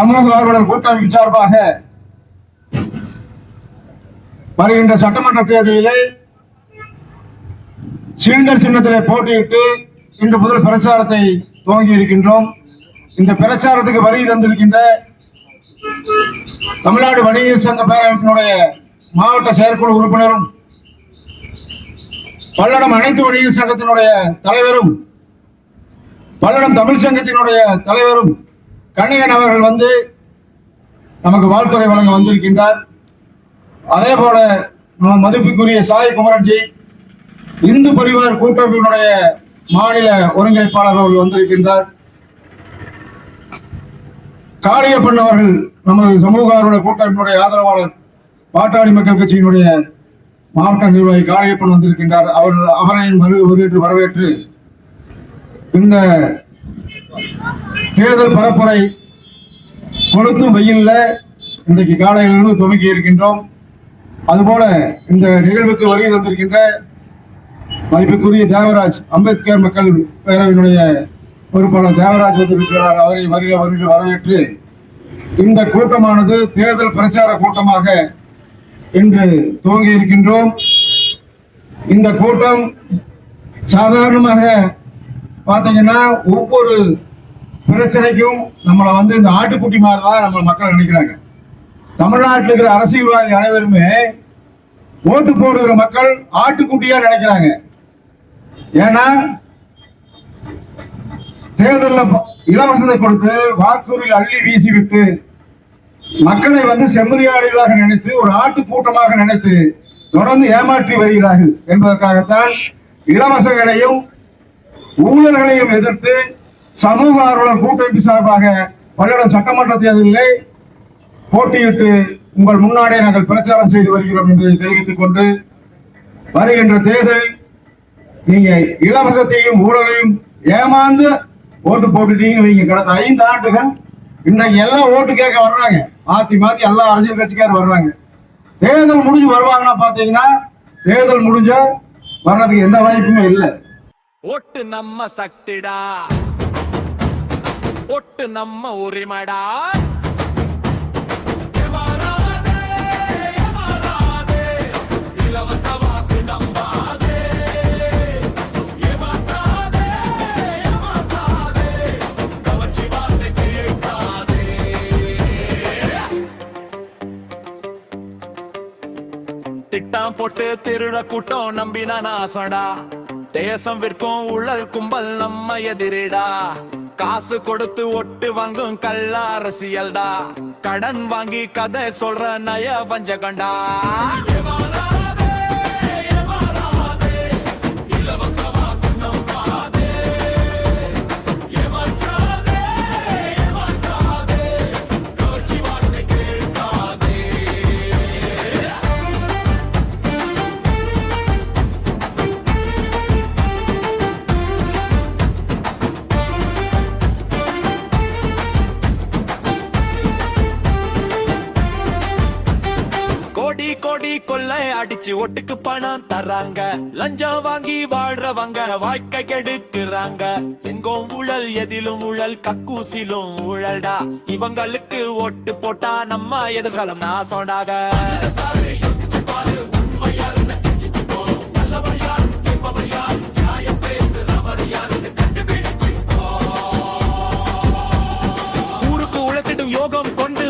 சமூக ஆர்வலர் கூட்டமைப்பு சார்பாக வருகின்ற சட்டமன்ற தேர்தலிலே சிலிண்டர் சின்னத்திலே போட்டியிட்டு இன்று முதல் பிரச்சாரத்தை துவங்கி இருக்கின்றோம். இந்த பிரச்சாரத்துக்கு வருகை தந்திருக்கின்ற தமிழ்நாடு வணிகர் சங்க பேரமைப்பினுடைய மாவட்ட செயற்குழு உறுப்பினரும் பல்லடம் அனைத்து வணிகர் சங்கத்தினுடைய தலைவரும் பல்லடம் தமிழ் சங்கத்தினுடைய தலைவரும் கண்ணிகன் அவர்கள் வந்து நமக்கு வாழ்த்துறை வழங்க வந்திருக்கின்றார். அதே போல மதிப்புக்குரிய சாய் குமரன்ஜி இந்து பரிவார் கூட்டமைப்பினுடைய மாநில ஒருங்கிணைப்பாளர் அவர்கள் வந்திருக்கின்றார். காளியப்பன் அவர்கள் நமது சமூக ஆர்வலர் கூட்டமைப்பினுடைய ஆதரவாளர் பாட்டாளி மக்கள் கட்சியினுடைய மாவட்ட நிர்வாகி காளியப்பன் வந்திருக்கின்றார். அவரையும் வருகின்ற வரவேற்று இந்த தேர்தல் பரப்புரை கொளுத்தும் வெயில்ல இன்றைக்கு காலையிலிருந்து துவங்கி இருக்கின்றோம். அதுபோல இந்த நிகழ்வுக்கு வருகை தந்திருக்கின்ற மதிப்புக்குரிய தேவராஜ் அம்பேத்கர் மக்கள் பேரவையினுடைய பொறுப்பாளர் தேவராஜ் வந்திருக்கிறார். அவரை வருகிற வரவேற்று இந்த கூட்டமானது தேர்தல் பிரச்சார கூட்டமாக இன்று துவங்கி இருக்கின்றோம். இந்த கூட்டம் சாதாரணமாக பார்த்தீங்கன்னா ஒவ்வொரு பிரச்சனைக்கும் நம்மளை வந்து இந்த ஆட்டுக்குட்டி மாதிரி தான் நம்ம மக்கள் நினைக்கிறாங்க. தமிழ்நாட்டில் இருக்கிற அரசியல்வாதி அனைவருமே ஓட்டு போடுகிற மக்கள் ஆட்டுக்குட்டியா நினைக்கிறாங்க. ஏன்னா தேர்தலில் இலவசத்தை கொடுத்து வாக்குறுதியில் அள்ளி வீசிவிட்டு மக்களை வந்து செம்மறியாடுகளாக நினைத்து ஒரு ஆட்டு கூட்டமாக நினைத்து தொடர்ந்து ஏமாற்றி வருகிறார்கள் என்பதற்காகத்தான் இலவசங்களையும் ஊழல்களையும் எதிர்த்து சமூக ஆர்வலர் கூட்டமைப்பு சார்பாக பல்லடம் சட்டமன்ற தேர்தலிலே போட்டியிட்டு உங்கள் முன்னாடி நாங்கள் பிரச்சாரம் செய்து வருகிறோம் என்பதை தெரிவித்துக் கொண்டு வருகின்ற தேர்தல் நீங்க இலவசத்தையும் ஊழலையும் ஏமாந்து ஓட்டு போட்டுட்டீங்க. நீங்க கடந்த 5 ஆண்டுகள் இன்றைக்கு எல்லாம் ஓட்டு கேட்க வர்றாங்க. மாத்தி மாத்தி எல்லா அரசியல் கட்சிக்காரும் வர்றாங்க. தேர்தல் முடிஞ்சு வருவாங்கன்னா பாத்தீங்கன்னா தேர்தல் முடிஞ்ச வர்றதுக்கு எந்த வாய்ப்புமே இல்லை. ஓட்டு நம்ம சக்திடா, ஓட்டு நம்ம உரிமைடா. திட்டம் போட்டு திருட கூட்டம் நம்பினா நாசடா. தேசம் விற்கும் ஊழல் கும்பல் நம்ம எதிரிடா. காசு கொடுத்து ஒட்டு வாங்கும் கள்ள அரசியல்டா. கடன் வாங்கி கதை சொல்ற நய வஞ்சகண்டா. கோடி கொள்ளை அடிச்சு ஒட்டுக்கு பணம் தர்றாங்க. லஞ்சம் வாங்கி வாழ்றவங்க வாழ்க்கை கெடுக்கிறாங்க. எங்கும் ஊழல், எதிலும் ஊழல், கக்கூசிலும் ஊழல்டா. இவங்களுக்கு ஓட்டு போட்டா நம்ம எதிர்காலம் நாசோடாக. ஊருக்கு உழைத்திடும் யோகம் கொண்டு